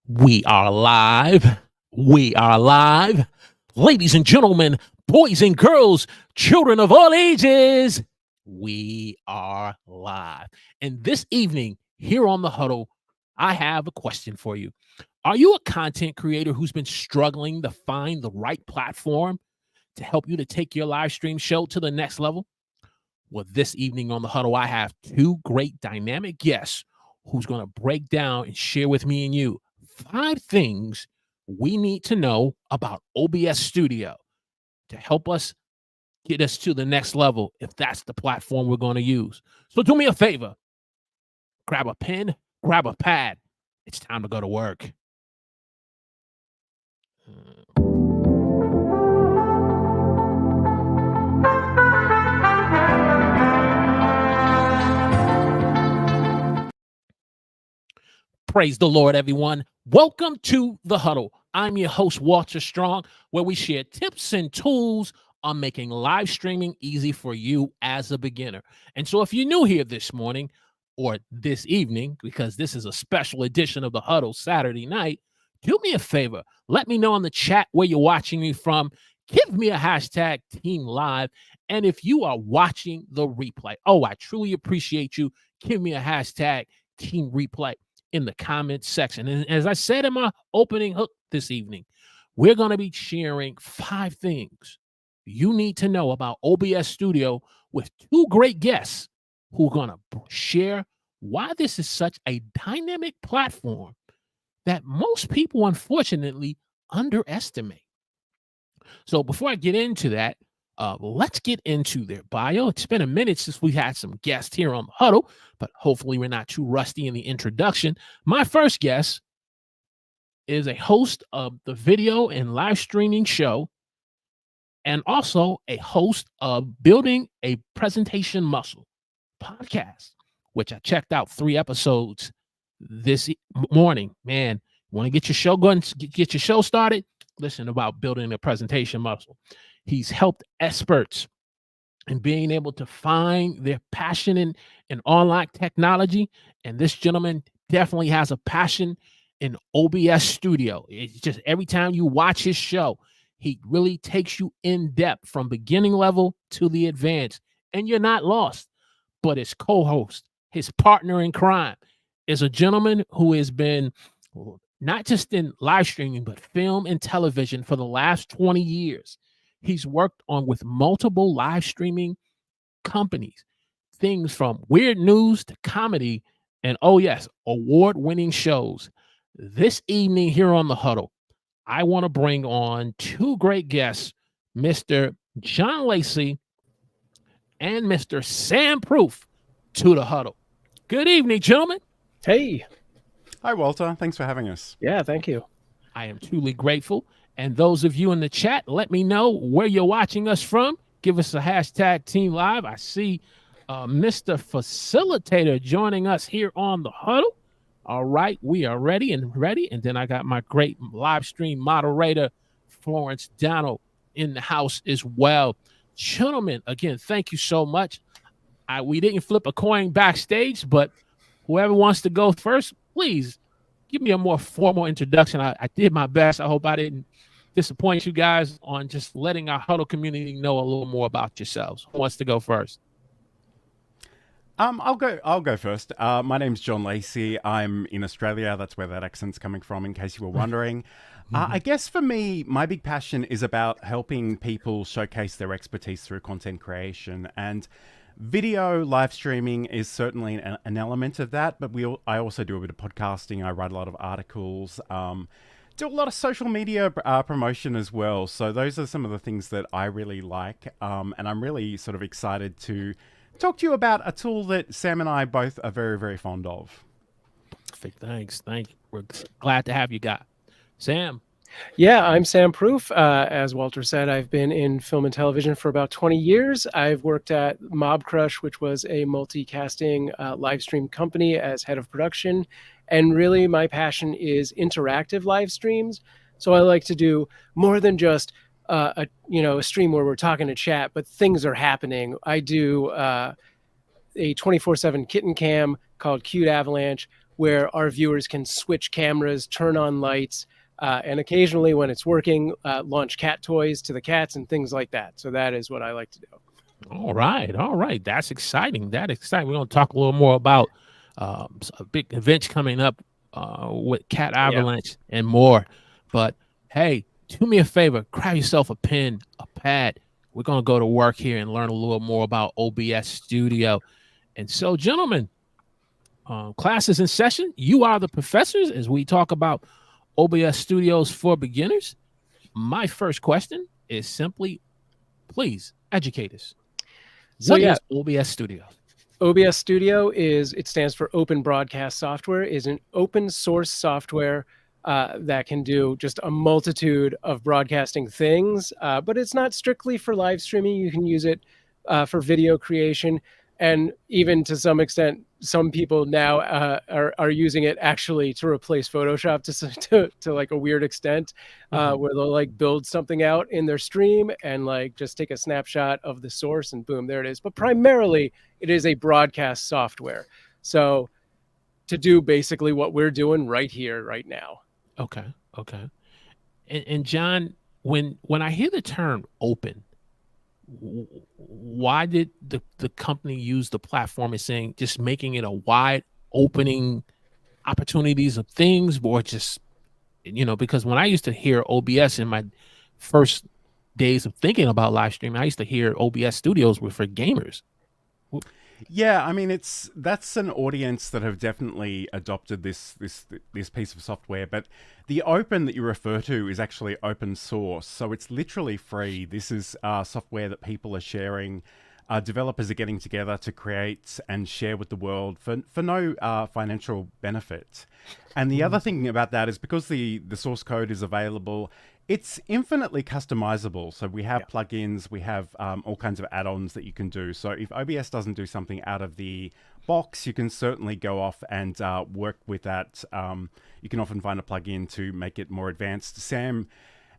We are live. We are live. Ladies and gentlemen, boys and girls, children of all ages, we are live. And this evening, here on The Huddle, I have a question for you. Are you a content creator who's been struggling to find the right platform to help you to take your live stream show to the next level? Well, this evening on The Huddle, I have two great dynamic guests who's going to break down and share with me and you 5 things we need to know about OBS Studio to help us get us to the next level if that's the platform we're going to use. So do me a favor, grab a pen, grab a pad. It's time to go to work. Praise the Lord, everyone. Welcome to The Huddle. I'm your host, Walter Strong, where we share tips and tools on making live streaming easy for you as a beginner. And so if you're new here this morning or this evening, because this is a special edition of The Huddle Saturday night, do me a favor. Let me know in the chat where you're watching me from. Give me a hashtag Team Live. And if you are watching the replay, I truly appreciate you. Give me a hashtag Team Replay in the comments section. And as I said in my opening hook this evening, we're going to be sharing 5 things you need to know about OBS Studio with 2 great guests who are going to share why this is such a dynamic platform that most people, unfortunately, underestimate. So before I get into that, let's get into their bio. It's been a minute since we had some guests here on The Huddle, but hopefully we're not too rusty in the introduction. My first guest is a host of the video and live streaming show, and also a host of Building a Presentation Muscle podcast, which I checked out 3 episodes this morning. Man, want to get your show going, get your show started? Listen about building a presentation muscle. He's helped experts in being able to find their passion in online technology. And this gentleman definitely has a passion in OBS Studio. It's just every time you watch his show, he really takes you in depth from beginning level to the advanced, and you're not lost. But his co-host, his partner in crime, is a gentleman who has been not just in live streaming, but film and television for the last 20 years. He's worked on with multiple live streaming companies, things from weird news to comedy, and award-winning shows. This evening here on The Huddle, I want to bring on 2 great guests, Mr. John Lacey and Mr. Sam Proof, to The Huddle. Good evening, gentlemen. Hey. Hi, Walter. Thanks for having us. Yeah, thank you. I am truly grateful. And those of you in the chat, let me know where you're watching us from. Give us a hashtag Team Live. I see Mr. Facilitator joining us here on The Huddle. All right, we are ready. And then I got my great live stream moderator, Florence Donald, in the house as well. Gentlemen, again, thank you so much. We didn't flip a coin backstage, but whoever wants to go first, please give me a more formal introduction. I did my best. I hope I didn't disappoint you guys on just letting our Huddle community know a little more about yourselves. Who wants to go first? I'll go first. My name's John Lacey. I'm in Australia. That's where that accent's coming from, in case you were wondering. I guess for me, my big passion is about helping people showcase their expertise through content creation. And video live streaming is certainly an element of that, but I also do a bit of podcasting. I write a lot of articles, do a lot of social media promotion as well. So those are some of the things that I really like, and I'm really sort of excited to talk to you about a tool that Sam and I both are very, very fond of. Perfect. Thanks. Thank you. We're glad to have you guys. Sam. Yeah, I'm Sam Proof. As Walter said, I've been in film and television for about 20 years. I've worked at Mob Crush, which was a multicasting live stream company, as head of production. And really, my passion is interactive live streams. So I like to do more than just a stream where we're talking to chat, but things are happening. I do a 24/7 kitten cam called Cute Avalanche, where our viewers can switch cameras, turn on lights, and occasionally when it's working, launch cat toys to the cats and things like that. So that is what I like to do. All right. That's exciting. We're going to talk a little more about a big event coming up with Cat Avalanche and more. But hey, do me a favor, grab yourself a pen, a pad. We're going to go to work here and learn a little more about OBS Studio. And so, gentlemen, class is in session. You are the professors as we talk about OBS Studios for beginners. My first question is simply, please educate us. What is OBS Studio? OBS Studio it stands for Open Broadcast Software, is an open source software that can do just a multitude of broadcasting things, but it's not strictly for live streaming. You can use it for video creation, and even to some extent, some people now are using it actually to replace Photoshop to like a weird extent, where they'll like build something out in their stream and like just take a snapshot of the source and boom, there it is. But primarily, it is a broadcast software. So to do basically what we're doing right here, right now. Okay. And John, when I hear the term open, why did the company use the platform as saying just making it a wide opening opportunities of things, or just, because when I used to hear OBS in my first days of thinking about live streaming, I used to hear OBS Studios were for gamers. Yeah, I mean, that's an audience that have definitely adopted this piece of software, but the open that you refer to is actually open source, so it's literally free. This is software that people are sharing. Developers are getting together to create and share with the world for no financial benefit. And the other thing about that is because the source code is available, it's infinitely customizable. So we have plugins, we have all kinds of add-ons that you can do. So if OBS doesn't do something out of the box, you can certainly go off and work with that. You can often find a plugin to make it more advanced. Sam,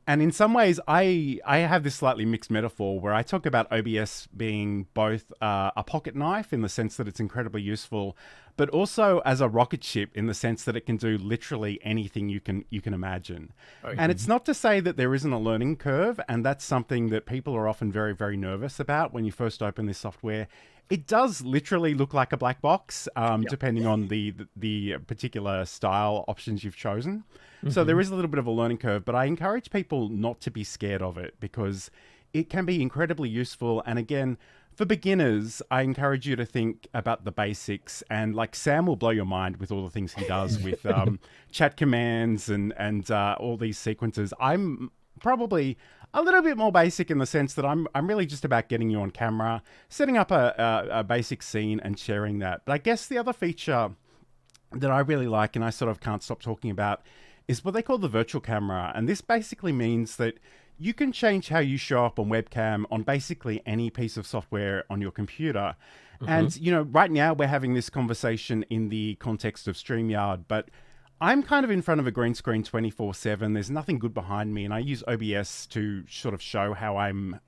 and in some ways, I have this slightly mixed metaphor where I talk about OBS being both a pocket knife in the sense that it's incredibly useful, but also as a rocket ship in the sense that it can do literally anything you can imagine. Okay. And it's not to say that there isn't a learning curve, and that's something that people are often very, very nervous about when you first open this software. It does literally look like a black box, depending on the particular style options you've chosen. So there is a little bit of a learning curve, but I encourage people not to be scared of it because it can be incredibly useful. And again, for beginners, I encourage you to think about the basics, and like Sam will blow your mind with all the things he does with chat commands and all these sequences. I'm probably a little bit more basic in the sense that I'm really just about getting you on camera, setting up a basic scene and sharing that. But I guess the other feature that I really like, and I sort of can't stop talking about, is what they call the virtual camera. And this basically means that you can change how you show up on webcam on basically any piece of software on your computer. And, right now we're having this conversation in the context of StreamYard, but I'm kind of in front of a green screen 24/7. There's nothing good behind me, and I use OBS to sort of show how I'm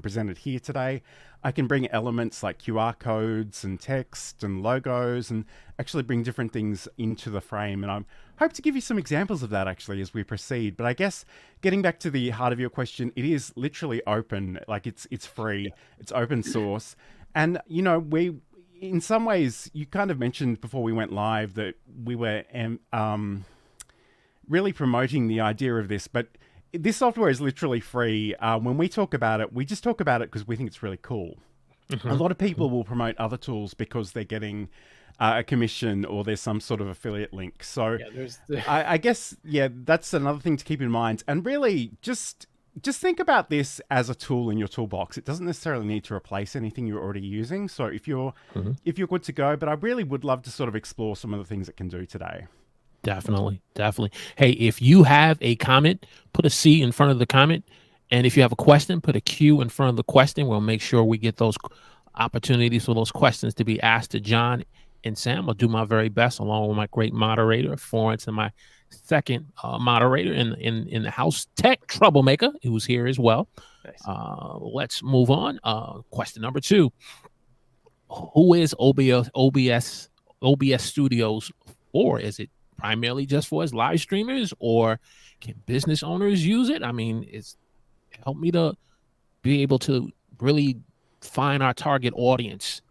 presented here today. I can bring elements like QR codes and text and logos and actually bring different things into the frame. And I hope to give you some examples of that actually as we proceed. But I guess getting back to the heart of your question, it is literally open. Like it's free, it's open source. And, in some ways, you kind of mentioned before we went live that we were really promoting the idea of this, but this software is literally free. When we talk about it, we just talk about it because we think it's really cool. A lot of people will promote other tools because they're getting a commission or there's some sort of affiliate link. So I guess, that's another thing to keep in mind. And really just think about this as a tool in your toolbox. It doesn't necessarily need to replace anything you're already using. So if you're good to go, but I really would love to sort of explore some of the things it can do today. Definitely. Hey, if you have a comment, put a C in front of the comment. And if you have a question, put a Q in front of the question. We'll make sure we get those opportunities for those questions to be asked to John and Sam. I'll do my very best along with my great moderator, Florence, and my second moderator in the house, Tech Troublemaker, who's here as well. Nice. Let's move on. Question number 2. Who is OBS OBS Studios for? Is it primarily just for us live streamers, or can business owners use it? I mean, it's help me to be able to really find our target audience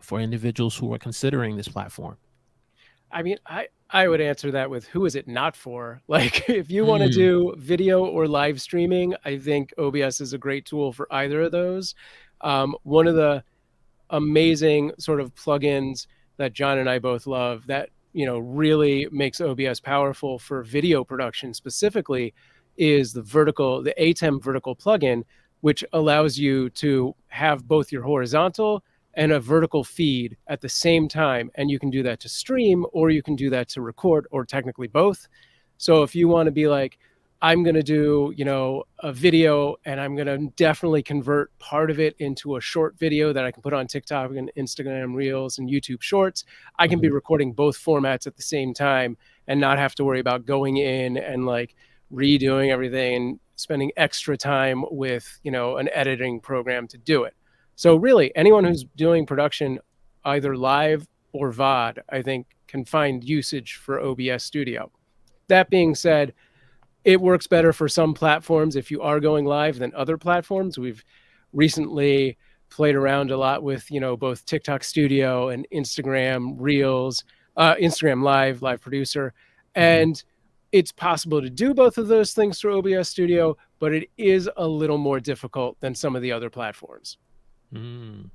for individuals who are considering this platform. I mean, I would answer that with, who is it not for? Like, if you want to do video or live streaming, I think OBS is a great tool for either of those. One of the amazing sort of plugins that John and I both love that, you know, really makes OBS powerful for video production specifically is the ATEM vertical plugin, which allows you to have both your horizontal and a vertical feed at the same time. And you can do that to stream, or you can do that to record, or technically both. So if you want to be like, I'm going to do, you know, a video and I'm going to definitely convert part of it into a short video that I can put on TikTok and Instagram Reels and YouTube Shorts, I can be recording both formats at the same time and not have to worry about going in and like redoing everything and spending extra time with, you know, an editing program to do it. So really, anyone who's doing production, either live or VOD, I think can find usage for OBS Studio. That being said, it works better for some platforms if you are going live than other platforms. We've recently played around a lot with, you know, both TikTok Studio and Instagram Reels, Instagram Live Producer. And it's possible to do both of those things through OBS Studio, but it is a little more difficult than some of the other platforms. And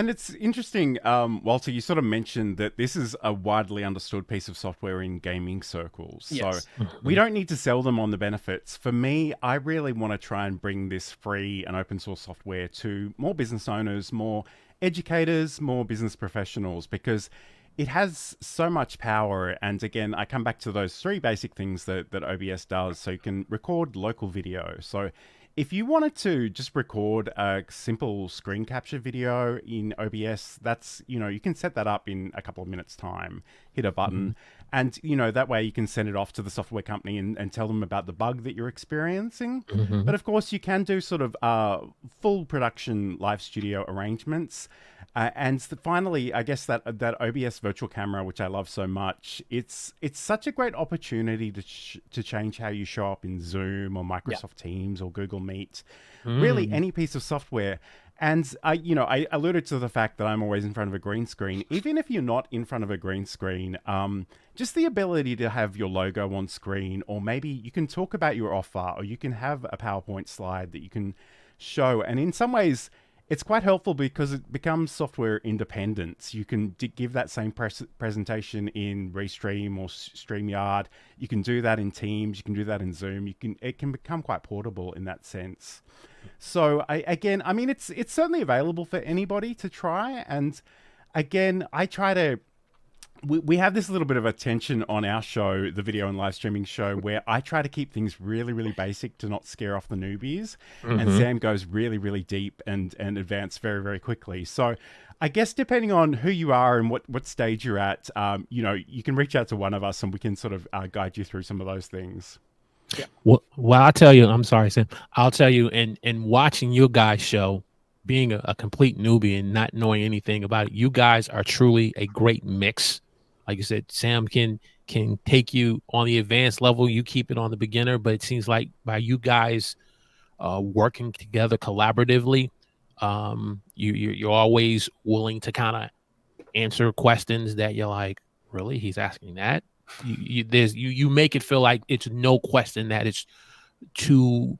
it's interesting, Walter, you sort of mentioned that this is a widely understood piece of software in gaming circles. Yes. So we don't need to sell them on the benefits. For me, I really want to try and bring this free and open source software to more business owners, more educators, more business professionals, because it has so much power. And again, I come back to those three basic things that OBS does. So you can record local video. So if you wanted to just record a simple screen capture video in OBS, that's, you know, you can set that up in a couple of minutes time, hit a button, and, you know, that way you can send it off to the software company and tell them about the bug that you're experiencing. But of course, you can do sort of full production live studio arrangements. And finally, I guess that OBS virtual camera, which I love so much, it's such a great opportunity to change how you show up in Zoom or Microsoft Teams or Google Meet, really any piece of software. And I alluded to the fact that I'm always in front of a green screen. Even if you're not in front of a green screen, just the ability to have your logo on screen, or maybe you can talk about your offer, or you can have a PowerPoint slide that you can show. And in some ways, it's quite helpful because it becomes software independence. You can give that same presentation in Restream or StreamYard. You can do that in Teams. You can do that in Zoom. It can become quite portable in that sense. So I mean, it's certainly available for anybody to try. And again, we have this little bit of a tension on our show, the video and live streaming show, where I try to keep things really, really basic to not scare off the newbies. And Sam goes really, really deep and advance very, very quickly. So I guess depending on who you are and what stage you're at, you can reach out to one of us and we can sort of guide you through some of those things. Yeah. Well, I'll tell you, I'm sorry, Sam. I'll tell you, in watching your guys' show, being a complete newbie and not knowing anything about it, you guys are truly a great mix. Like you said, Sam can take you on the advanced level. You keep it on the beginner, but it seems like by you guys working together collaboratively, you're always willing to kind of answer questions that you're like, really? He's asking that? You make it feel like it's no question that it's too,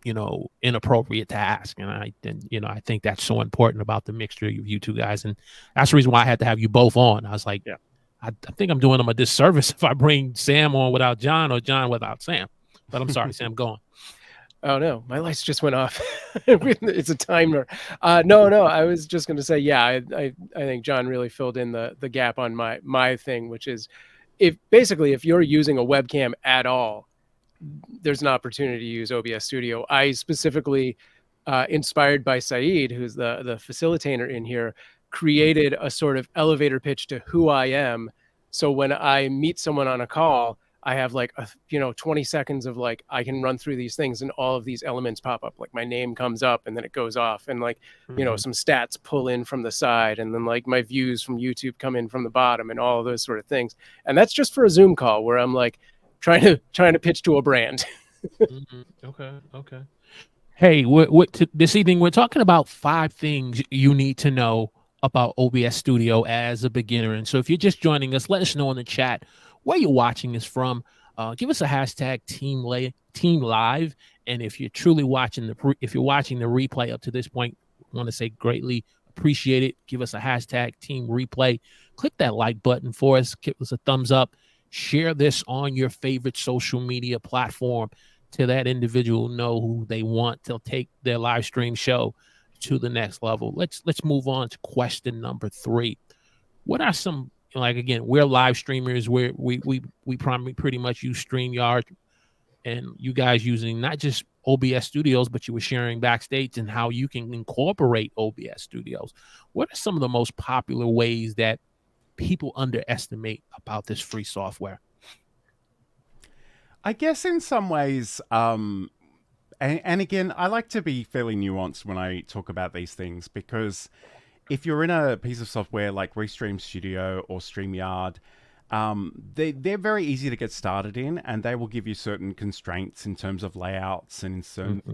inappropriate to ask. And I think that's so important about the mixture of you two guys. And that's the reason why I had to have you both on. I was like, I think I'm doing them a disservice if I bring Sam on without John or John without Sam. But I'm sorry, Sam, go on. Oh, no, my lights just went off. It's a timer. No, I was just going to say, I think John really filled in the gap on my thing, which is if you're using a webcam at all, there's an opportunity to use OBS Studio. I specifically, inspired by Saeed, who's the facilitator in here, created a sort of elevator pitch to who I am. So when I meet someone on a call, I have like, 20 seconds of like, I can run through these things and all of these elements pop up. Like my name comes up and then it goes off, and like, some stats pull in from the side, and then like my views from YouTube come in from the bottom, and all of those sort of things. And that's just for a Zoom call where I'm like trying to pitch to a brand. Okay. Hey, this evening we're talking about 5 things you need to know about OBS Studio as a beginner. And so if you're just joining us, let us know in the chat where you're watching this from. Give us a hashtag Team Live. And if you're truly watching if you're watching the replay up to this point, I want to say greatly appreciate it. Give us a hashtag Team Replay. Click that like button for us. Give us a thumbs up. Share this on your favorite social media platform to that individual know who they want to take their live stream show to the next level. Let's move on to question number 3. What are some, like, again, we're live streamers where we pretty much use StreamYard, and you guys using not just OBS Studios, but you were sharing backstage and how you can incorporate OBS Studios. What are some of the most popular ways that people underestimate about this free software? I guess in some ways, and again, I like to be fairly nuanced when I talk about these things, because if you're in a piece of software like Restream Studio or StreamYard, they're very easy to get started in, and they will give you certain constraints in terms of layouts and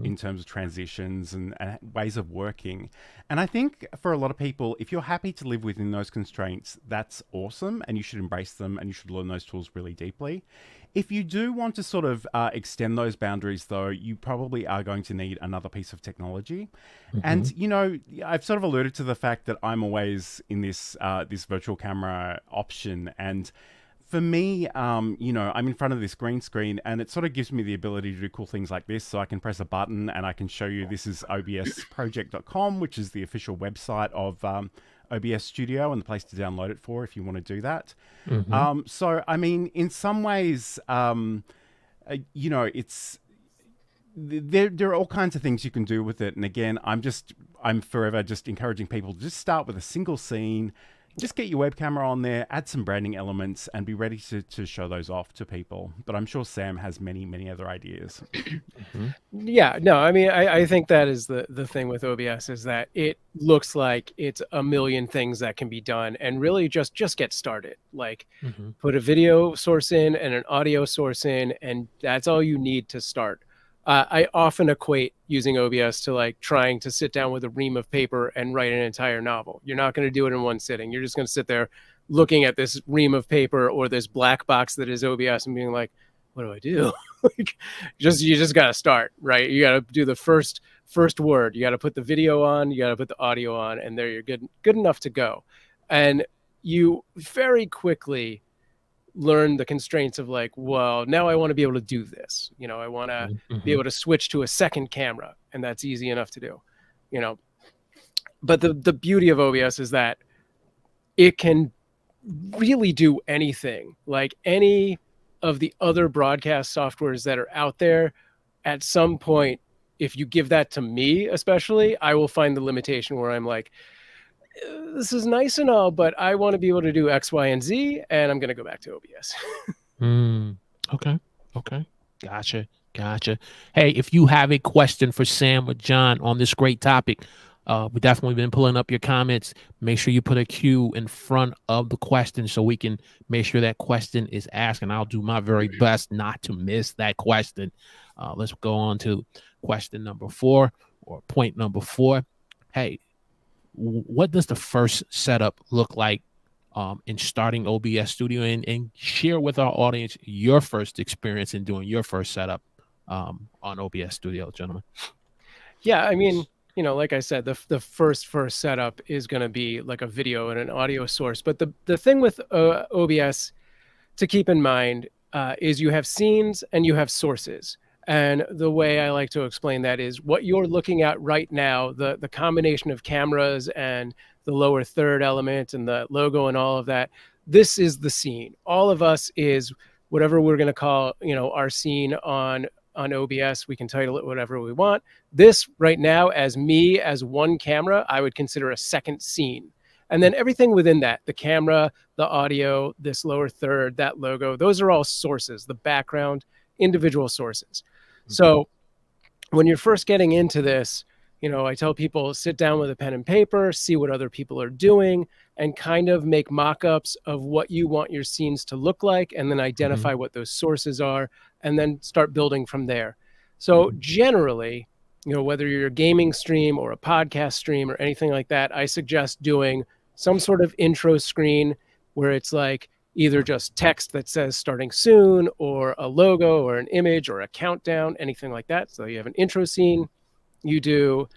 in terms of transitions and ways of working. And I think for a lot of people, if you're happy to live within those constraints, that's awesome, and you should embrace them, and you should learn those tools really deeply. If you do want to sort of extend those boundaries, though, you probably are going to need another piece of technology. And, I've sort of alluded to the fact that I'm always in this this virtual camera option. And for me, I'm in front of this green screen, and it sort of gives me the ability to do cool things like this. So I can press a button and I can show you, this is obsproject.com, which is the official website of OBS Studio and the place to download it for if you want to do that. So, I mean, in some ways, it's there are all kinds of things you can do with it. And again, I'm forever just encouraging people to just start with a single scene. Just get your web camera on there, add some branding elements, and be ready to show those off to people. But I'm sure Sam has many, many other ideas. Yeah, no, I mean, I think that is the thing with OBS, is that it looks like it's a million things that can be done, and really just get started. Like, put a video source in and an audio source in, and that's all you need to start. I often equate using OBS to like trying to sit down with a ream of paper and write an entire novel. You're not going to do it in one sitting. You're just going to sit there looking at this ream of paper or this black box that is OBS and being like, what do I do? You just got to start, right? You got to do the first word. You got to put the video on, you got to put the audio on, and there you're good enough to go. And you very quickly learn the constraints of like, well, now I want to be able to do this. I want to be able to switch to a second camera, and that's easy enough to do. But the beauty of OBS is that it can really do anything. Like any of the other broadcast softwares that are out there, at some point, if you give that to me, especially, I will find the limitation where I'm like, this is nice and all, but I want to be able to do X, Y, and Z, and I'm going to go back to OBS. Okay. Gotcha. Hey, if you have a question for Sam or John on this great topic, we've definitely been pulling up your comments. Make sure you put a Q in front of the question so we can make sure that question is asked, and I'll do my very best not to miss that question. Let's go on to question number 4, or point number 4. Hey, what does the first setup look like in starting OBS Studio, and share with our audience your first experience in doing your first setup on OBS Studio, gentlemen? Yeah, I mean, like I said, the first setup is going to be like a video and an audio source. But the thing with OBS to keep in mind is you have scenes and you have sources. And the way I like to explain that is what you're looking at right now, the combination of cameras and the lower third element and the logo and all of that, this is the scene. All of us is whatever we're going to call, our scene on OBS. We can title it whatever we want. This right now, as me, as one camera, I would consider a second scene. And then everything within that, the camera, the audio, this lower third, that logo, those are all sources, the background, individual sources. So when you're first getting into this, I tell people sit down with a pen and paper, see what other people are doing, and kind of make mock-ups of what you want your scenes to look like, and then identify what those sources are, and then start building from there. So generally, whether you're a gaming stream or a podcast stream or anything like that, I suggest doing some sort of intro screen where it's like either just text that says starting soon, or a logo or an image or a countdown, anything like that. So you have an intro scene. You do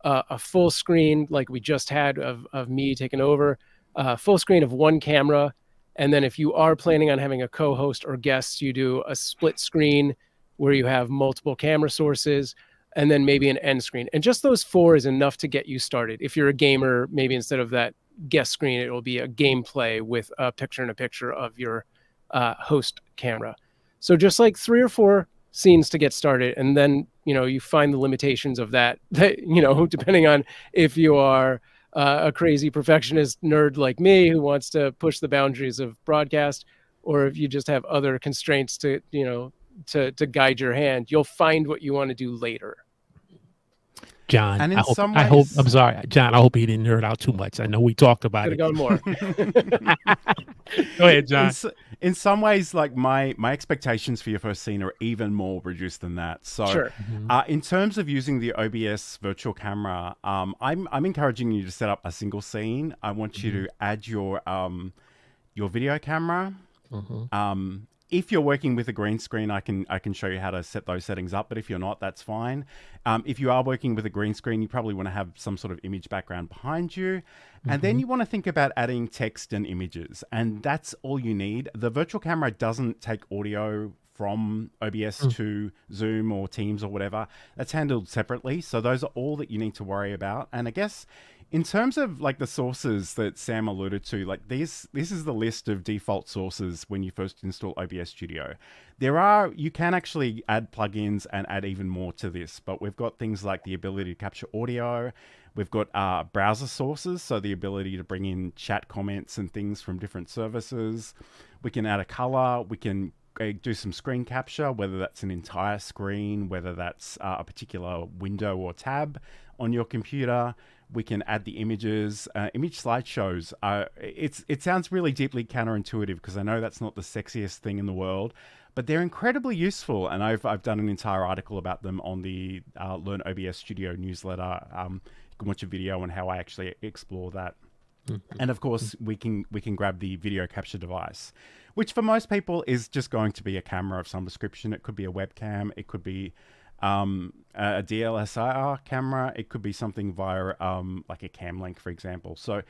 a full screen like we just had of me taking over, full screen of one camera. And then if you are planning on having a co-host or guests, you do a split screen where you have multiple camera sources, and then maybe an end screen. And just those 4 is enough to get you started. If you're a gamer, maybe instead of that guest screen, it will be a gameplay with a picture of your host camera. So just like 3 or 4 scenes to get started, and then you find the limitations of that depending on if you are a crazy perfectionist nerd like me who wants to push the boundaries of broadcast, or if you just have other constraints to guide your hand, you'll find what you want to do later. John, And in some I hope, ways- I'm sorry, John, I hope he didn't nerd out too much. I know we talked about Could it. have gone more. Go ahead, John. In some ways, like my expectations for your first scene are even more reduced than that. So, Sure. In terms of using the OBS virtual camera, I'm encouraging you to set up a single scene. I want you to add your video camera. If you're working with a green screen, I can show you how to set those settings up. But if you're not, that's fine. If you are working with a green screen, you probably want to have some sort of image background behind you. And then you want to think about adding text and images. And that's all you need. The virtual camera doesn't take audio from OBS to Zoom or Teams or whatever. That's handled separately. So those are all that you need to worry about. And I guess in terms of like the sources that Sam alluded to, like this is the list of default sources when you first install OBS Studio. You can actually add plugins and add even more to this, but we've got things like the ability to capture audio. We've got browser sources, so the ability to bring in chat comments and things from different services. We can add a color. We can do some screen capture, whether that's an entire screen, whether that's a particular window or tab on your computer. We can add the images, image slideshows. It sounds really deeply counterintuitive because I know that's not the sexiest thing in the world, but they're incredibly useful. And I've done an entire article about them on the Learn OBS Studio newsletter. You can watch a video on how I actually explore that. And of course, we can grab the video capture device, which for most people is just going to be a camera of some description. It could be a webcam. It could be a DSLR camera. It could be something via like a cam link, for example. So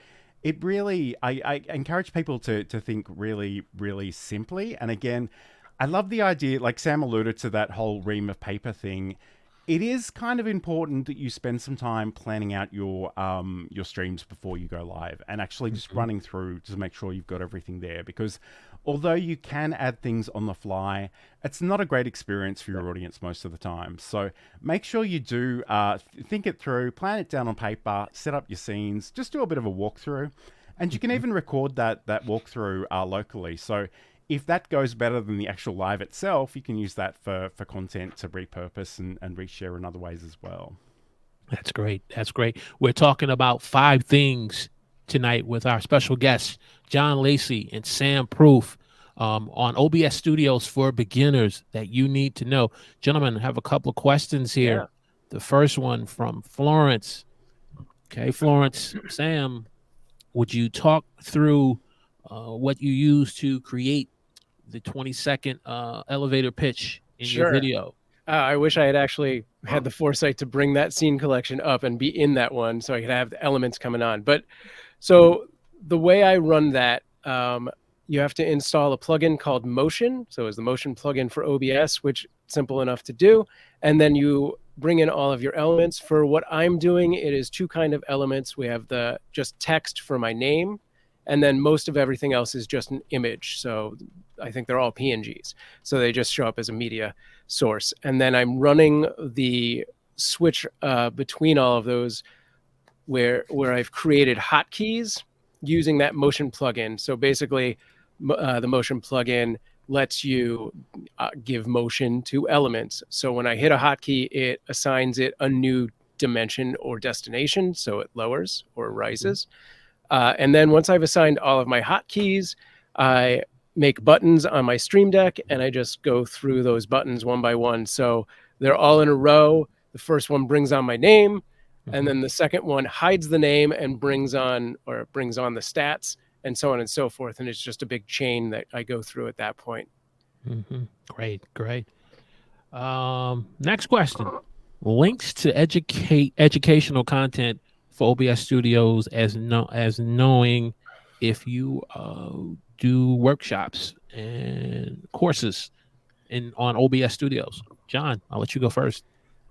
it really, I encourage people to think really, really simply. And again, I love the idea, like Sam alluded to that whole ream of paper thing. It is kind of important that you spend some time planning out your streams before you go live and actually just running through to make sure you've got everything there, because although you can add things on the fly, it's not a great experience for your audience most of the time. So make sure you do think it through, plan it down on paper, set up your scenes, just do a bit of a walkthrough, and you can even record that walkthrough locally. So if that goes better than the actual live itself, you can use that for content to repurpose and reshare in other ways as well. That's great. That's great. We're talking about 5 things tonight with our special guests, John Lacey and Sam Proof, on OBS Studios for beginners that you need to know. Gentlemen, I have a couple of questions here. Yeah. The first one from Florence. Okay, Florence, Sam, would you talk through what you use to create the 20-second elevator pitch in your video? I wish I had actually had the foresight to bring that scene collection up and be in that one so I could have the elements coming on. But so the way I run that, you have to install a plugin called Motion. So it's the Motion plugin for OBS, which is simple enough to do. And then you bring in all of your elements. For what I'm doing, it is 2 kind of elements. We have the just text for my name, and then most of everything else is just an image. So I think they're all PNGs. So they just show up as a media source. And then I'm running the switch between all of those where I've created hotkeys. using that motion plugin. So basically, the motion plugin lets you give motion to elements. So when I hit a hotkey, it assigns it a new dimension or destination. So it lowers or rises. And then once I've assigned all of my hotkeys, I make buttons on my Stream Deck, and I just go through those buttons one by one. So they're all in a row. The first one brings on my name, and then the second one hides the name and brings on the stats, and so on and so forth. And it's just a big chain that I go through at that point. Great. Next question. Links to educational content for OBS Studios as knowing if you do workshops and courses on OBS Studios. John, I'll let you go first.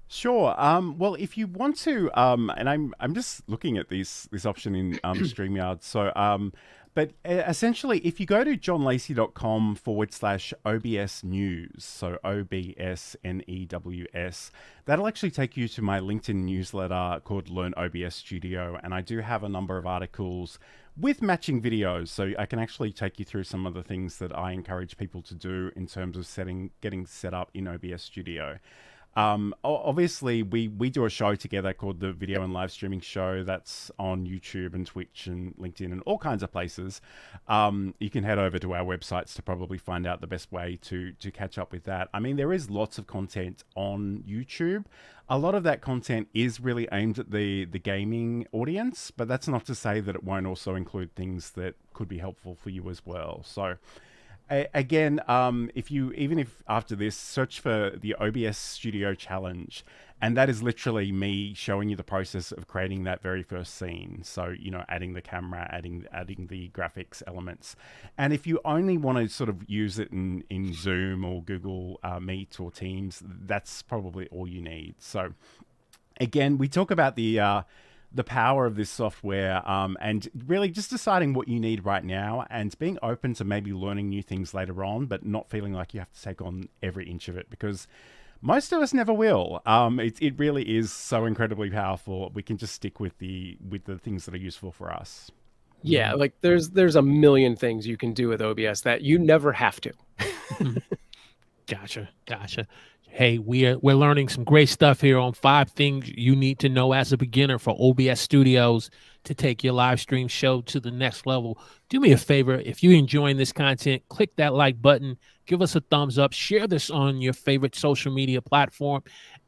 Sure. Well, if you want to, and I'm just looking at this option in StreamYard. So, but essentially, if you go to johnlacey.com/OBS news, so OBSNEWS, that'll actually take you to my LinkedIn newsletter called Learn OBS Studio. And I do have a number of articles with matching videos. So I can actually take you through some of the things that I encourage people to do in terms of getting set up in OBS Studio. Obviously, we do a show together called the Video and Live Streaming Show that's on YouTube and Twitch and LinkedIn and all kinds of places. You can head over to our websites to probably find out the best way to catch up with that. I mean, there is lots of content on YouTube. A lot of that content is really aimed at the gaming audience, but that's not to say that it won't also include things that could be helpful for you as well. So again, even if after this, search for the OBS Studio Challenge, and that is literally me showing you the process of creating that very first scene. So, adding the camera, adding the graphics elements. And if you only want to sort of use it in Zoom or Google Meet or Teams, that's probably all you need. So again, we talk about the power of this software and really just deciding what you need right now and being open to maybe learning new things later on, but not feeling like you have to take on every inch of it, because most of us never will. It really is so incredibly powerful. We can just stick with the things that are useful for us. Yeah, like there's a million things you can do with OBS that you never have to. Gotcha. Hey, we're learning some great stuff here on 5 things you need to know as a beginner for OBS Studios to take your live stream show to the next level. Do me a favor, if you're enjoying this content, click that like button, give us a thumbs up, share this on your favorite social media platform.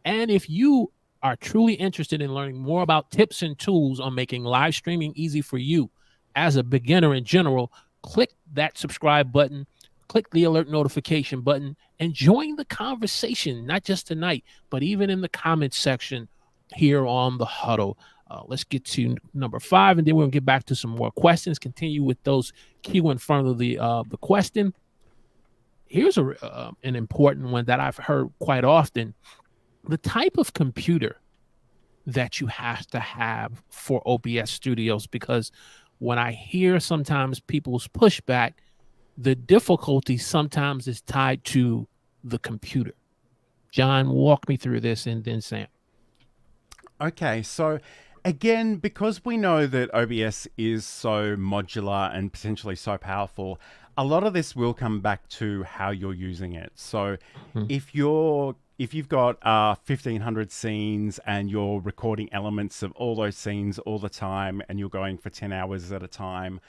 And if you are truly interested in learning more about tips and tools on making live streaming easy for you as a beginner in general, click that subscribe button. Click the alert notification button and join the conversation, not just tonight, but even in the comments section here on the Huddle. Let's get to number 5, and then we'll get back to some more questions. Continue with those Q in front of the question. Here's an important one that I've heard quite often. The type of computer that you have to have for OBS Studios, because when I hear sometimes people's pushback, the difficulty sometimes is tied to the computer. John, walk me through this, and then Sam. Okay, so again, because we know that OBS is so modular and potentially so powerful, a lot of this will come back to how you're using it. So if you've got 1,500 scenes and you're recording elements of all those scenes all the time and you're going for 10 hours at a time,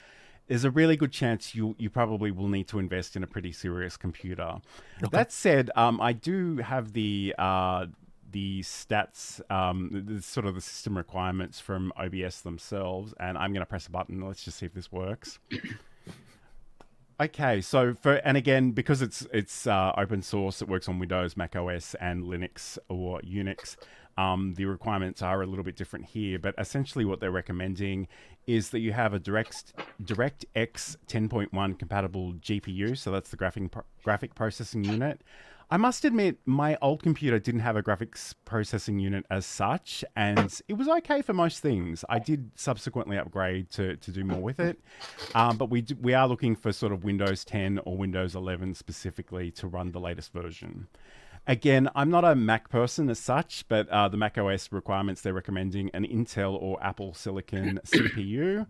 there's a really good chance you probably will need to invest in a pretty serious computer. Okay. That said, I do have the stats, sort of the system requirements from OBS themselves, and I'm going to press a button. Let's just see if this works. Okay, so and again, because it's open source, it works on Windows, Mac OS, and Linux or Unix. The requirements are a little bit different here, but essentially what they're recommending is that you have a DirectX 10.1 compatible GPU, so that's the graphic processing unit. I must admit, my old computer didn't have a graphics processing unit as such, and it was okay for most things. I did subsequently upgrade to do more with it, but we are looking for sort of Windows 10 or Windows 11 specifically to run the latest version. Again, I'm not a Mac person as such, but the Mac OS requirements, they're recommending an Intel or Apple Silicon CPU.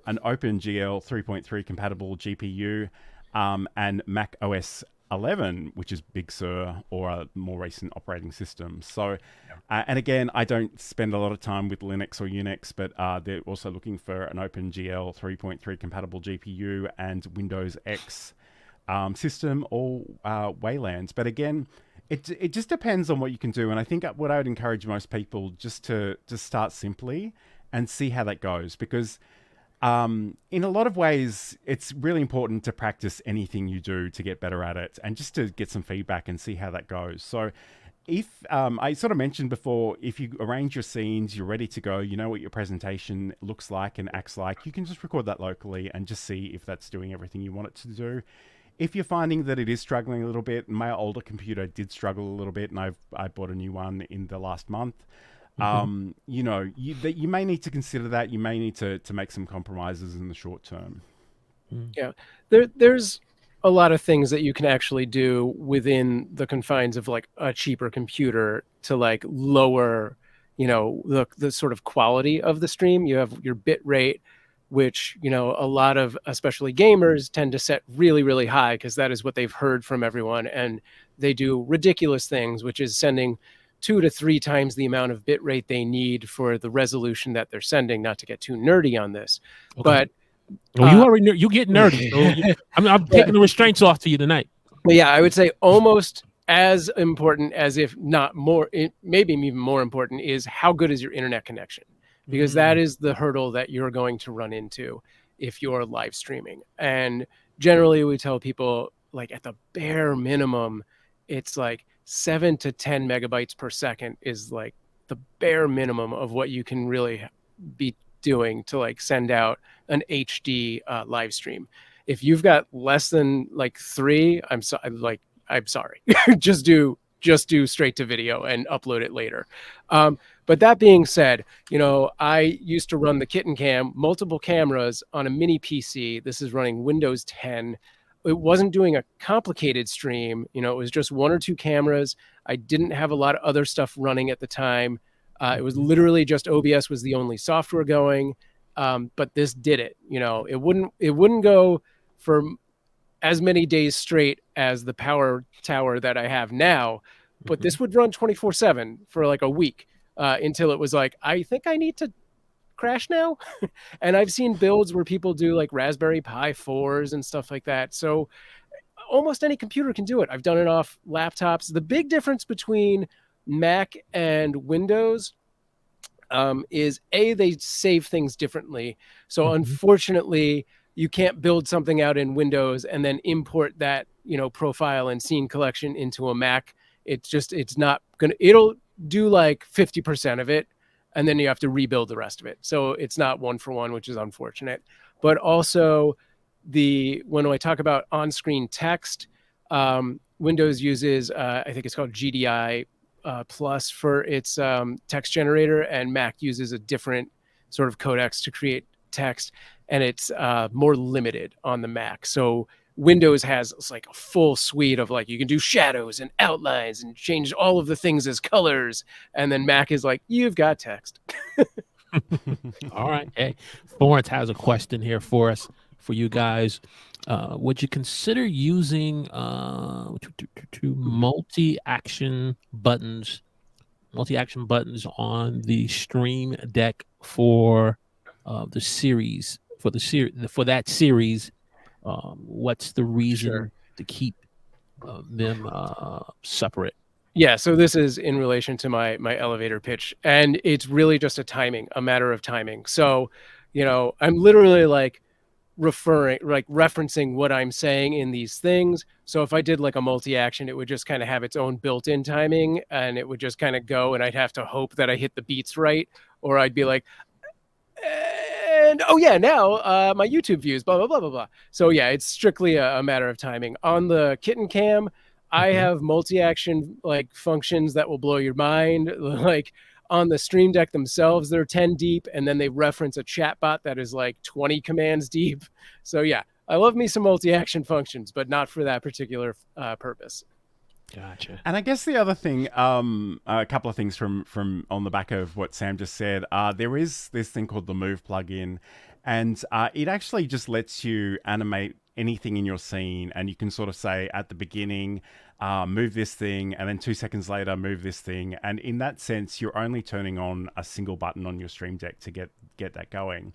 an OpenGL 3.3 compatible GPU, and Mac OS 11, which is Big Sur, or a more recent operating system. So, and again, I don't spend a lot of time with Linux or Unix, but they're also looking for an OpenGL 3.3 compatible GPU and Windows X system, or Waylands. But again, it just depends on what you can do. And I think what I would encourage most people just to start simply and see how that goes, because in a lot of ways, it's really important to practice anything you do to get better at it, and just to get some feedback and see how that goes. So if I sort of mentioned before, if you arrange your scenes, you're ready to go, you know what your presentation looks like and acts like, you can just record that locally and just see if that's doing everything you want it to do. If you're finding that it is struggling a little bit, my older computer did struggle a little bit, and I bought a new one in the last month. You know, you may need to consider that. You may need to make some compromises in the short term. Yeah, there's a lot of things that you can actually do within the confines of like a cheaper computer to like lower, you know, the sort of quality of the stream. You have your bit rate, which, you know, a lot of especially gamers tend to set really, really high, because that is what they've heard from everyone, and they do ridiculous things, which is sending 2 to 3 times the amount of bit rate they need for the resolution that they're sending. Not to get too nerdy on this, but well, you already you get nerdy. So I'm taking the restraints off to you tonight. But yeah, I would say almost as important, as if not more, maybe even more important, is how good is your internet connection, because that is the hurdle that you're going to run into if you're live streaming. And generally, we tell people, like, at the bare minimum, it's like 7 to 10 megabytes per second is like the bare minimum of what you can really be doing to like send out an HD live stream. If you've got less than like 3, I'm sorry, just do straight to video and upload it later. But that being said, you know, I used to run the Kitten Cam, multiple cameras on a mini PC. This is running Windows 10. It wasn't doing a complicated stream. You know, it was just 1 or 2 cameras. I didn't have a lot of other stuff running at the time. It was literally just OBS was the only software going. But this did it. You know, it wouldn't go for as many days straight as the power tower that I have now, but this would run 24/7 for like a week, until it was like, I think I need to crash now. And I've seen builds where people do like Raspberry Pi 4s and stuff like that. So almost any computer can do it. I've done it off laptops. The big difference between Mac and Windows is they save things differently. So unfortunately, you can't build something out in Windows and then import that, you know, profile and scene collection into a Mac. It's not gonna. It'll do like 50% of it, and then you have to rebuild the rest of it. So it's not 1-for-1, which is unfortunate. But also, when I talk about on-screen text, Windows uses I think it's called GDI plus for its text generator, and Mac uses a different sort of codecs to create text, and it's more limited on the Mac. So Windows has like a full suite of like, you can do shadows and outlines and change all of the things as colors, and then Mac is like, you've got text. All right. Hey, Florence has a question here for us, for you guys. Would you consider using multi-action buttons on the Stream Deck for the series, for that series? What's the reason to keep them separate? Yeah, so this is in relation to my elevator pitch, and it's really just a matter of timing. So, you know, I'm literally like referencing what I'm saying in these things. So if I did like a multi-action, it would just kind of have its own built-in timing, and it would just kind of go, and I'd have to hope that I hit the beats right, or I'd be like, and oh yeah, now my YouTube views, blah, blah, blah, blah, blah. So yeah, it's strictly a matter of timing. On the Kitten Cam, I have multi-action like functions that will blow your mind. Like on the Stream Deck themselves, they're 10 deep, and then they reference a chatbot that is like 20 commands deep. So yeah, I love me some multi-action functions, but not for that particular purpose. Gotcha. And I guess the other thing, a couple of things from on the back of what Sam just said, there is this thing called the Move plugin, And it actually just lets you animate anything in your scene, and you can sort of say at the beginning, move this thing, and then 2 seconds later, move this thing. And in that sense, you're only turning on a single button on your Stream Deck to get that going.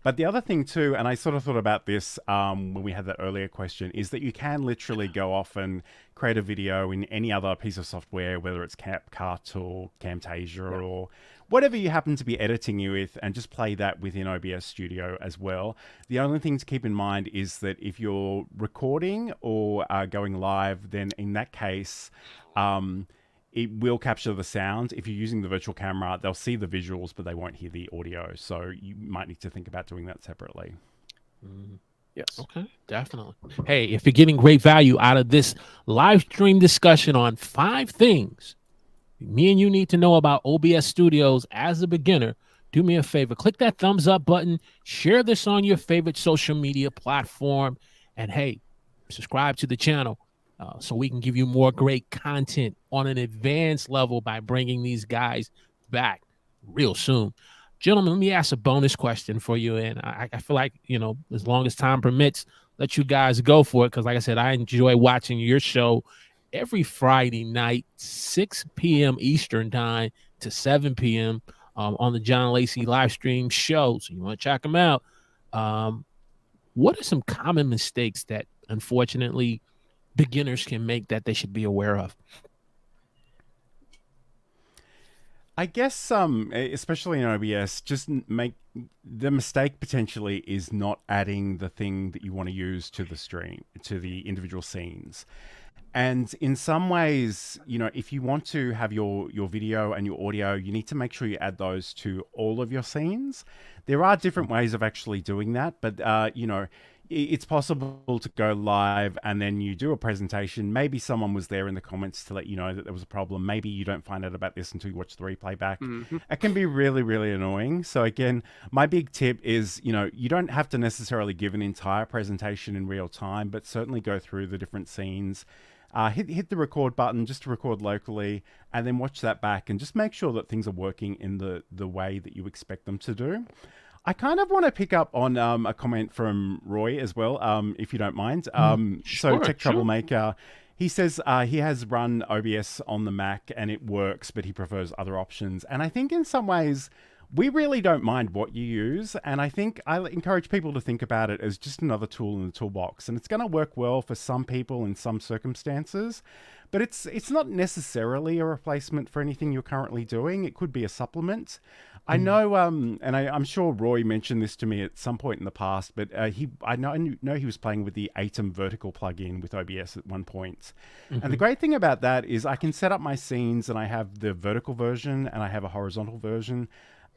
But the other thing too, and I sort of thought about this when we had that earlier question, is that you can literally go off and create a video in any other piece of software, whether it's CapCut or Camtasia or whatever you happen to be editing with, and just play that within OBS Studio as well. The only thing to keep in mind is that if you're recording or going live, then in that case, it will capture the sound. If you're using the virtual camera, they'll see the visuals, but they won't hear the audio. So you might need to think about doing that separately. Yes. Okay, definitely. Hey, if you're getting great value out of this live stream discussion on 5 things me and you need to know about OBS Studios as a beginner, do me a favor. Click that thumbs up button. Share this on your favorite social media platform. And hey, subscribe to the channel. So we can give you more great content on an advanced level by bringing these guys back real soon. Gentlemen, let me ask a bonus question for you. And I feel like, as long as time permits, let you guys go for it. Because like I said, I enjoy watching your show every Friday night, 6 p.m. Eastern time to 7 p.m. On the John Lacey live stream show. So you want to check them out. What are some common mistakes that, unfortunately, beginners can make that they should be aware of? I guess, especially in OBS, just make the mistake potentially is not adding the thing that you want to use to the stream, to the individual scenes. And in some ways, if you want to have your video and your audio, you need to make sure you add those to all of your scenes. There are different ways of actually doing that, but, it's possible to go live and then you do a presentation. Maybe someone was there in the comments to let you know that there was a problem. Maybe you don't find out about this until you watch the replay back. It can be really, really annoying. So again, my big tip is, you don't have to necessarily give an entire presentation in real time, but certainly go through the different scenes. Hit the record button just to record locally, and then watch that back and just make sure that things are working in the way that you expect them to do. I kind of want to pick up on a comment from Roy as well, if you don't mind. So Tech Troublemaker, he says he has run OBS on the Mac and it works, but he prefers other options. And I think in some ways, we really don't mind what you use. And I think I encourage people to think about it as just another tool in the toolbox. And it's going to work well for some people in some circumstances, but it's not necessarily a replacement for anything you're currently doing. It could be a supplement. I know, and I'm sure Roy mentioned this to me at some point in the past, but I know he was playing with the Atom vertical plugin with OBS at one point. And the great thing about that is I can set up my scenes and I have the vertical version and I have a horizontal version.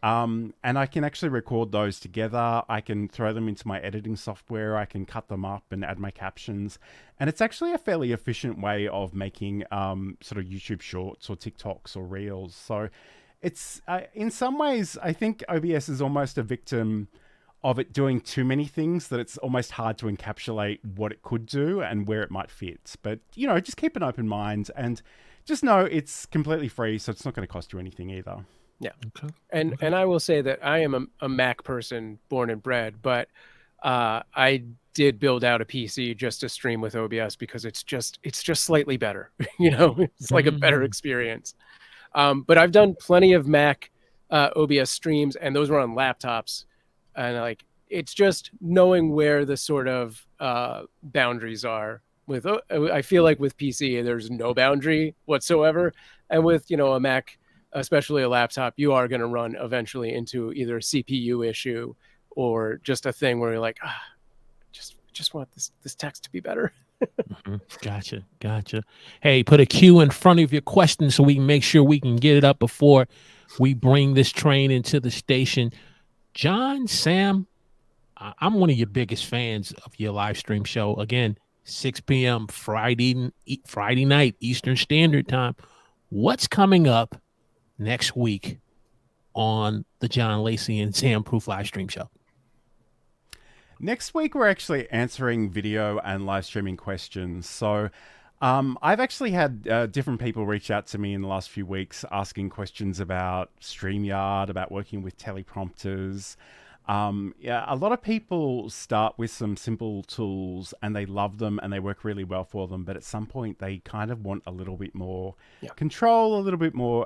And I can actually record those together. I can throw them into my editing software. I can cut them up and add my captions. And it's actually a fairly efficient way of making sort of YouTube shorts or TikToks or Reels. So it's in some ways, I think OBS is almost a victim of it doing too many things that it's almost hard to encapsulate what it could do and where it might fit. But, just keep an open mind and just know it's completely free. So it's not going to cost you anything either. Yeah. Okay. And I will say that I am a Mac person born and bred, but I did build out a PC just to stream with OBS because it's just slightly better. It's like a better experience. But I've done plenty of Mac OBS streams, and those were on laptops. And it's just knowing where the sort of boundaries are. I feel like with PC, there's no boundary whatsoever. And with, a Mac, especially a laptop, you are going to run eventually into either a CPU issue or just a thing where you're like, just want this text to be better. Gotcha. Hey, put a Q in front of your question so we can make sure we can get it up before we bring this train into the station. John, Sam, I'm one of your biggest fans of your live stream show. Again, 6 p.m. Friday night, Eastern Standard Time. What's coming up next week on the John Lacey and Sam Proof live stream show? Next week, we're actually answering video and live streaming questions. So I've actually had different people reach out to me in the last few weeks asking questions about StreamYard, about working with teleprompters. Yeah, a lot of people start with some simple tools and they love them and they work really well for them, but at some point they kind of want a little bit more control, a little bit more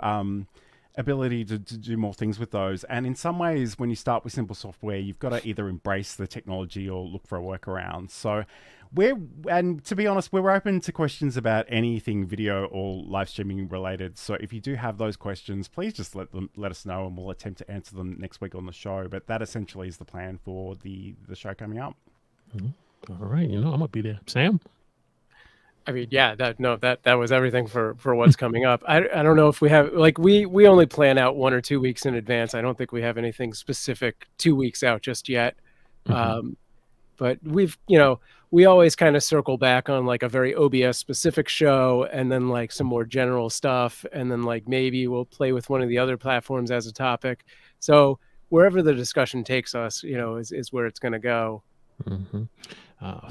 ability to do more things with those. And in some ways, when you start with simple software, you've got to either embrace the technology or look for a workaround. So and to be honest, we're open to questions about anything video or live streaming related. So if you do have those questions, please just let us know and we'll attempt to answer them next week on the show. But that essentially is the plan for the show coming up. All right. I'm going to be there. Sam? I mean, yeah, that was everything for what's coming up. I don't know if we have, like, we only plan out 1 or 2 weeks in advance. I don't think we have anything specific 2 weeks out just yet. But we always kind of circle back on like a very OBS specific show and then like some more general stuff. And then like maybe we'll play with one of the other platforms as a topic. So wherever the discussion takes us, is where it's going to go.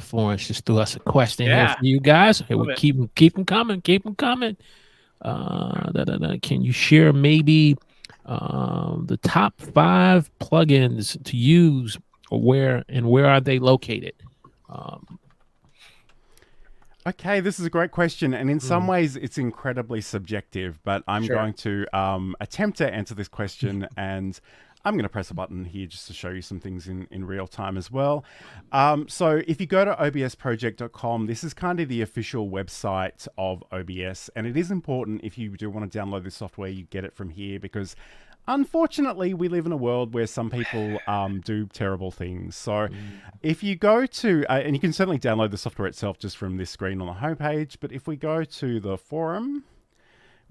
Florence just threw us a question here for you guys. Hey, we keep them coming. Can you share maybe the top 5 plugins to use, or where are they located? Okay, this is a great question, and in some ways it's incredibly subjective, but I'm going to attempt to answer this question, and I'm going to press a button here just to show you some things in real time as well. So if you go to obsproject.com, this is kind of the official website of OBS, and it is important if you do want to download this software, you get it from here, because unfortunately, we live in a world where some people do terrible things. So if you go to, and you can certainly download the software itself just from this screen on the homepage, but if we go to the forum,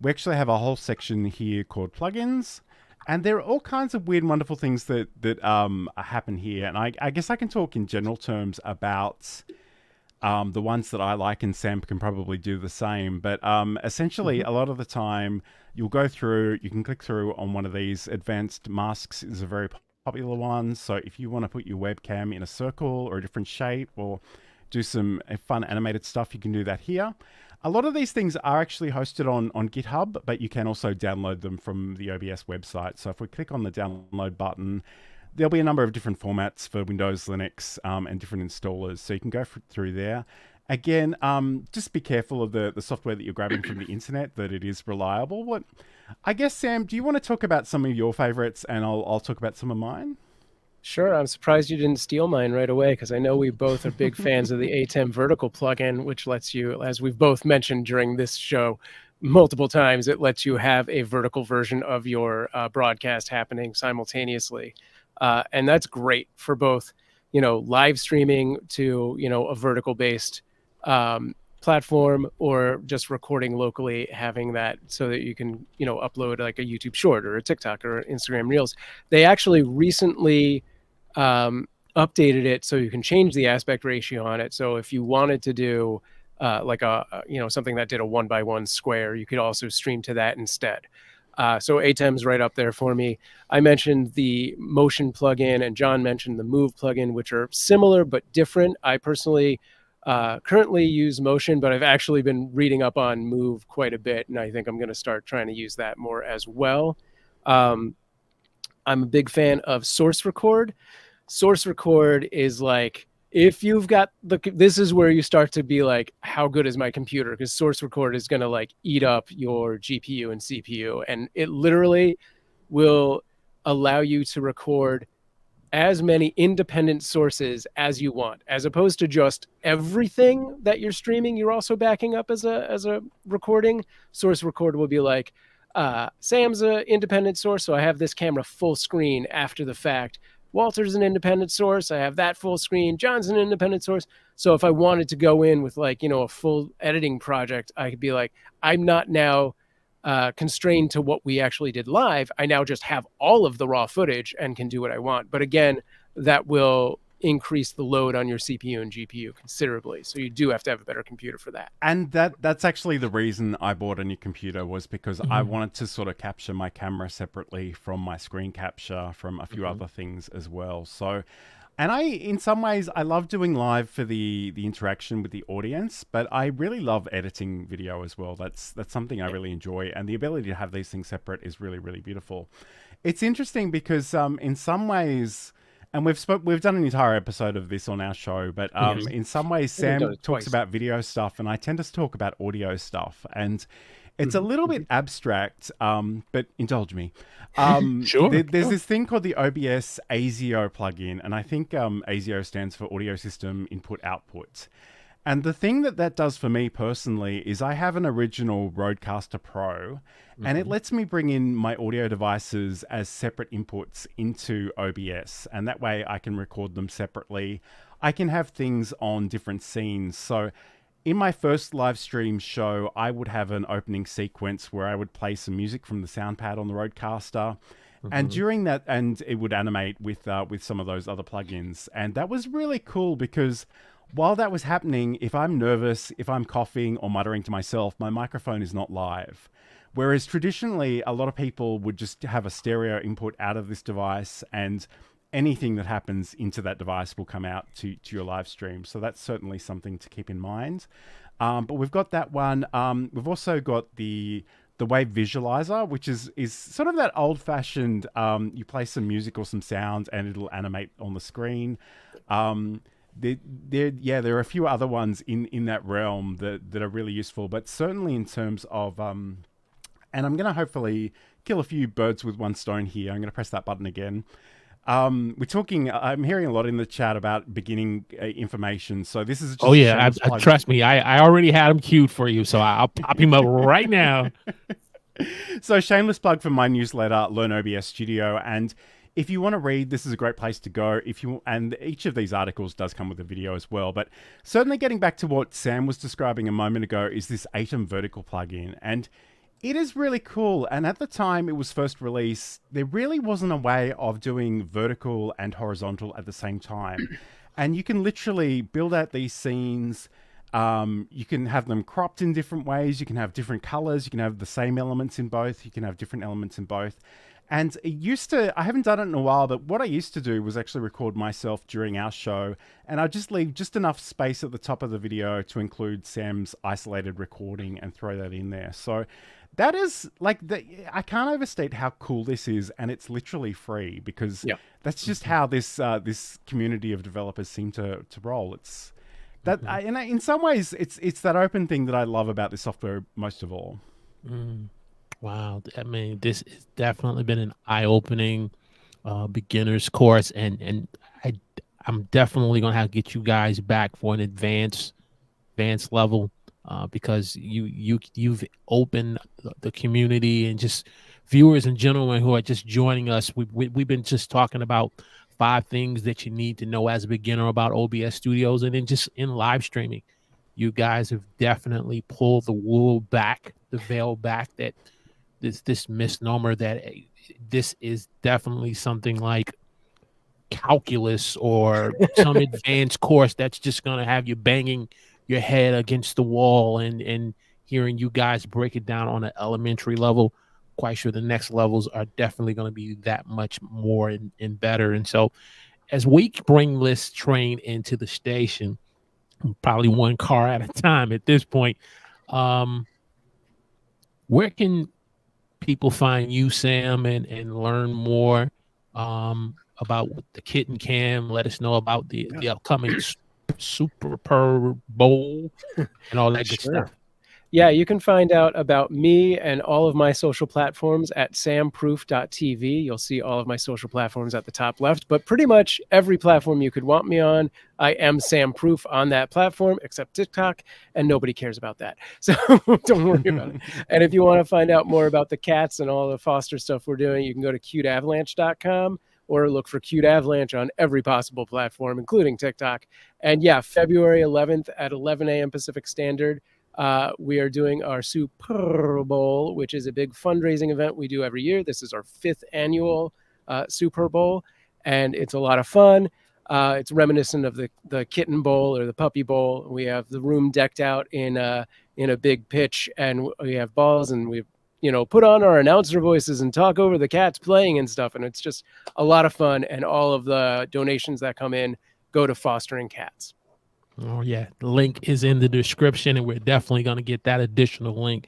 we actually have a whole section here called plugins. And there are all kinds of weird and wonderful things that happen here. And I guess I can talk in general terms about the ones that I like, and Sam can probably do the same. But essentially, a lot of the time, you'll go through, you can click through on one of these. Advanced masks is a very popular one. So if you want to put your webcam in a circle or a different shape or do some fun animated stuff, you can do that here. A lot of these things are actually hosted on GitHub, but you can also download them from the OBS website. So if we click on the download button, there'll be a number of different formats for Windows, Linux, and different installers. So you can go through there. Again, just be careful of the software that you're grabbing from the internet, that it is reliable. I guess, Sam, do you want to talk about some of your favorites, and I'll talk about some of mine? Sure. I'm surprised you didn't steal mine right away, because I know we both are big fans of the ATEM vertical plugin, which lets you, as we've both mentioned during this show multiple times, it lets you have a vertical version of your broadcast happening simultaneously. And that's great for both, live streaming to, a vertical based platform, or just recording locally, having that so that you can, upload like a YouTube short or a TikTok or Instagram Reels. They actually recently updated it so you can change the aspect ratio on it. So if you wanted to do like something that did a 1x1 square, you could also stream to that instead. So ATEM's right up there for me. I mentioned the Motion plugin, and John mentioned the Move plugin, which are similar but different. I personally currently use Motion, but I've actually been reading up on Move quite a bit, and I think I'm going to start trying to use that more as well. I'm a big fan of Source Record. Source Record is like, if you've got this is where you start to be like, how good is my computer? Because Source Record is going to like eat up your GPU and CPU, and it literally will allow you to record as many independent sources as you want, as opposed to just everything that you're streaming you're also backing up as a recording. Source Record will be like, Sam's an independent source, so I have this camera full screen after the fact. Walter's an independent source, I have that full screen. John's an independent source. So if I wanted to go in with like, a full editing project, I could be like, I'm not now constrained to what we actually did live. I now just have all of the raw footage and can do what I want. But again, that will increase the load on your CPU and GPU considerably. So you do have to have a better computer for that. And that's actually the reason I bought a new computer, was because I wanted to sort of capture my camera separately from my screen capture, from a few other things as well. So, and in some ways, I love doing live for the interaction with the audience, but I really love editing video as well. That's something I really enjoy. And the ability to have these things separate is really, really beautiful. It's interesting because in some ways, And we've done an entire episode of this on our show, but in some ways, Sam talks about video stuff, and I tend to talk about audio stuff, and it's a little bit abstract, but indulge me. Sure. There's this thing called the OBS ASIO plugin, and I think ASIO stands for Audio System Input Output. And the thing that does for me personally is I have an original Rodecaster Pro, and it lets me bring in my audio devices as separate inputs into OBS. And that way I can record them separately. I can have things on different scenes. So in my first live stream show, I would have an opening sequence where I would play some music from the sound pad on the Rodecaster. And during that, and it would animate with some of those other plugins. And that was really cool because while that was happening, if I'm nervous, if I'm coughing or muttering to myself, my microphone is not live. Whereas traditionally, a lot of people would just have a stereo input out of this device, and anything that happens into that device will come out to your live stream. So that's certainly something to keep in mind. But we've got that one. We've also got the Wave Visualizer, which is sort of that old-fashioned, you play some music or some sound and it'll animate on the screen. There are a few other ones in that realm that are really useful, but certainly in terms of, and I'm going to hopefully kill a few birds with one stone here. I'm going to press that button again. I'm hearing a lot in the chat about beginning information. So this is just trust me, I already had him queued for you, so I'll pop him up right now. So shameless plug for my newsletter, Learn OBS Studio, and if you want to read, this is a great place to go. And each of these articles does come with a video as well. But certainly getting back to what Sam was describing a moment ago is this Atom vertical plugin. And it is really cool. And at the time it was first released, there really wasn't a way of doing vertical and horizontal at the same time. And you can literally build out these scenes. You can have them cropped in different ways. You can have different colors. You can have the same elements in both. You can have different elements in both. And I haven't done it in a while, but what I used to do was actually record myself during our show, and I'd just leave just enough space at the top of the video to include Sam's isolated recording and throw that in there. So that is I can't overstate how cool this is, and it's literally free because that's just how this community of developers seem to roll. It's that, and in some ways, it's that open thing that I love about this software most of all. Wow, I mean, this has definitely been an eye-opening beginner's course, and I'm definitely gonna have to get you guys back for an advanced level because you've opened the community and just viewers and gentlemen who are just joining us. We've been just talking about 5 things that you need to know as a beginner about OBS Studios, and then just in live streaming, you guys have definitely pulled the veil back that this misnomer that this is definitely something like calculus or some advanced course that's just going to have you banging your head against the wall, and hearing you guys break it down on an elementary level, quite sure the next levels are definitely going to be that much more and better. And so as we bring this train into the station, probably one car at a time at this point, where can people find you, Sam, and learn more about the Kitten Cam? Let us know about the upcoming Super Bowl and all that good stuff. Yeah, you can find out about me and all of my social platforms at samproof.tv. You'll see all of my social platforms at the top left, but pretty much every platform you could want me on, I am Sam Proof on that platform, except TikTok, and nobody cares about that. So don't worry about it. And if you want to find out more about the cats and all the foster stuff we're doing, you can go to cuteavalanche.com or look for Cute Avalanche on every possible platform, including TikTok. And yeah, February 11th at 11 a.m. Pacific Standard, we are doing our Super Bowl, which is a big fundraising event we do every year. This is our 5th annual Super Bowl, and it's a lot of fun. It's reminiscent of the Kitten Bowl or the Puppy Bowl. We have the room decked out in a big pitch, and we have balls, and we've put on our announcer voices and talk over the cats playing and stuff. And it's just a lot of fun. And all of the donations that come in go to fostering cats. Oh yeah. The link is in the description, and we're definitely going to get that additional link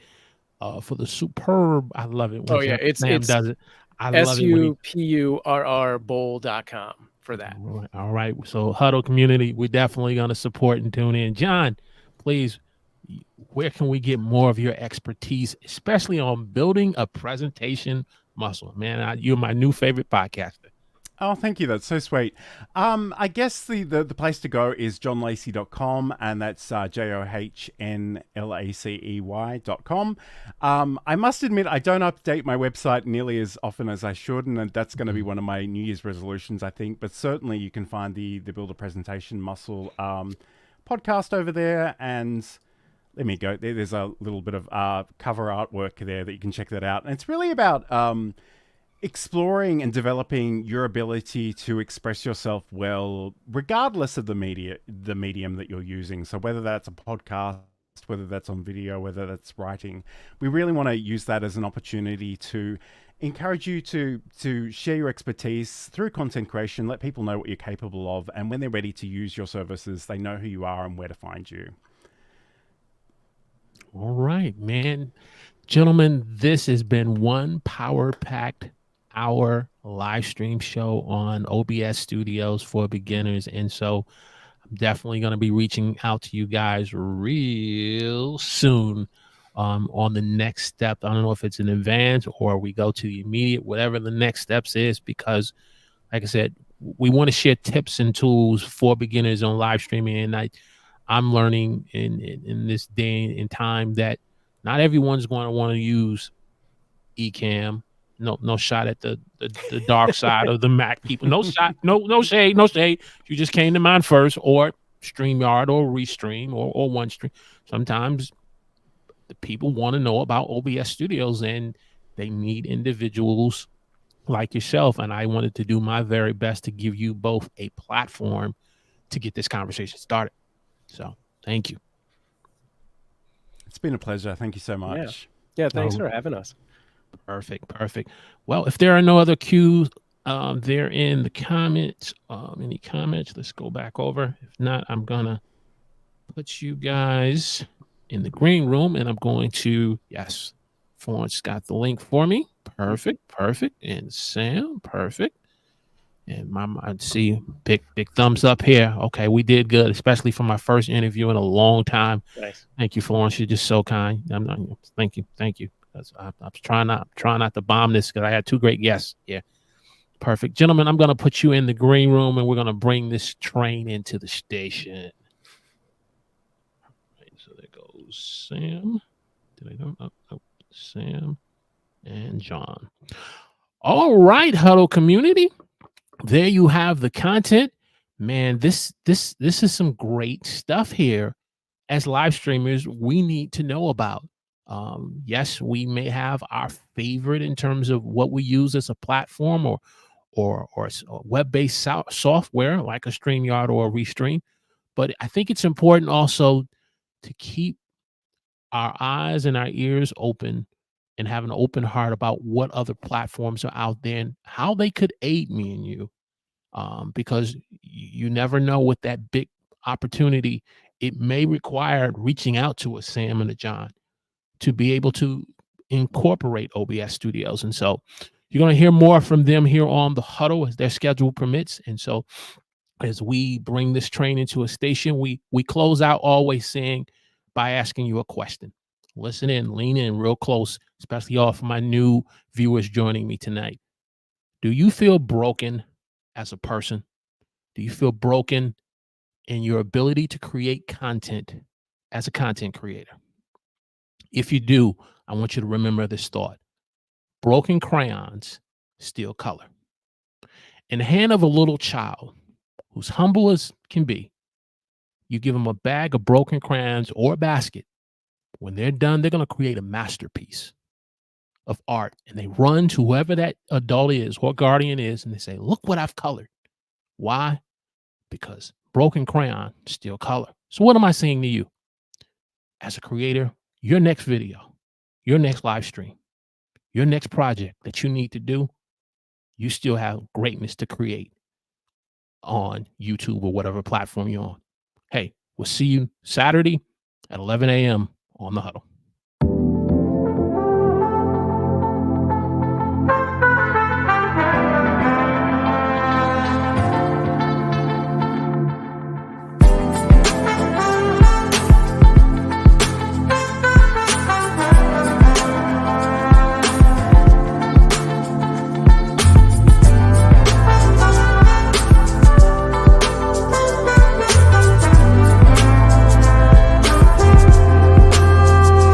for the superb. I love it. When Sam does it. I love it. SUPURR bowl.com for that. All right. So Huddle community, we're definitely going to support and tune in. John, please, where can we get more of your expertise, especially on building a presentation muscle? Man, you're my new favorite podcaster. Oh, thank you. That's so sweet. I guess the place to go is johnlacey.com, and that's JOHNLACEY.com. I must admit, I don't update my website nearly as often as I should, and that's going to be one of my New Year's resolutions, I think. But certainly you can find the Build a Presentation Muscle podcast over there, and let me go. There's a little bit of cover artwork there that you can check that out. And it's really about exploring and developing your ability to express yourself well, regardless of the medium that you're using. So whether that's a podcast, whether that's on video, whether that's writing, we really want to use that as an opportunity to encourage you to share your expertise through content creation, let people know what you're capable of, and when they're ready to use your services, they know who you are and where to find you. All right, man. Gentlemen, this has been one power-packed hour live stream show on OBS Studios for beginners. And so I'm definitely going to be reaching out to you guys real soon on the next step. I don't know if it's an advance or we go to the immediate, whatever the next steps is, because like I said, we want to share tips and tools for beginners on live streaming. And I'm learning in this day and time that not everyone's going to want to use Ecamm. No shot at the dark side of the Mac people. No shot, no shade. You just came to mind first, or StreamYard or Restream or OneStream. Sometimes the people want to know about OBS Studios and they need individuals like yourself. And I wanted to do my very best to give you both a platform to get this conversation started. So thank you. It's been a pleasure. Thank you so much. Yeah, thanks for having us. Perfect. Well, if there are no other cues, they're in the comments. Any comments? Let's go back over. If not, I'm gonna put you guys in the green room, and I'm going to, yes, Florence got the link for me. Perfect. And Sam, perfect. And I see big thumbs up here. Okay, we did good, especially for my first interview in a long time. Nice. Thank you, Florence. You're just so kind. Thank you. I'm trying not to bomb this because I had two great guests. Yeah, perfect, gentlemen. I'm gonna put you in the green room, and we're gonna bring this train into the station. All right, so there goes Sam. Did I know? Oh, Sam and John. All right, Huddle community. There you have the content, man. This is some great stuff here. As live streamers, we need to know about. Yes, we may have our favorite in terms of what we use as a platform or web-based software like a StreamYard or a Restream. But I think it's important also to keep our eyes and our ears open and have an open heart about what other platforms are out there and how they could aid me and you. Because you never know with that big opportunity, it may require reaching out to a Sam and a John to be able to incorporate OBS Studios. And so you're going to hear more from them here on the Huddle as their schedule permits. And so as we bring this train into a station, we close out always saying by asking you a question. Listen in, lean in real close, especially all for my new viewers joining me tonight. Do you feel broken as a person? Do you feel broken in your ability to create content as a content creator? If you do, I want you to remember this thought. Broken crayons steal color. In the hand of a little child who's humble as can be, you give them a bag of broken crayons or a basket. When they're done, they're going to create a masterpiece of art. And they run to whoever that adult is or guardian is, and they say, look what I've colored. Why? Because broken crayon steal color. So what am I saying to you? As a creator, your next video, your next live stream, your next project that you need to do, you still have greatness to create on YouTube or whatever platform you're on. Hey, we'll see you Saturday at 11 a.m. on the Huddle.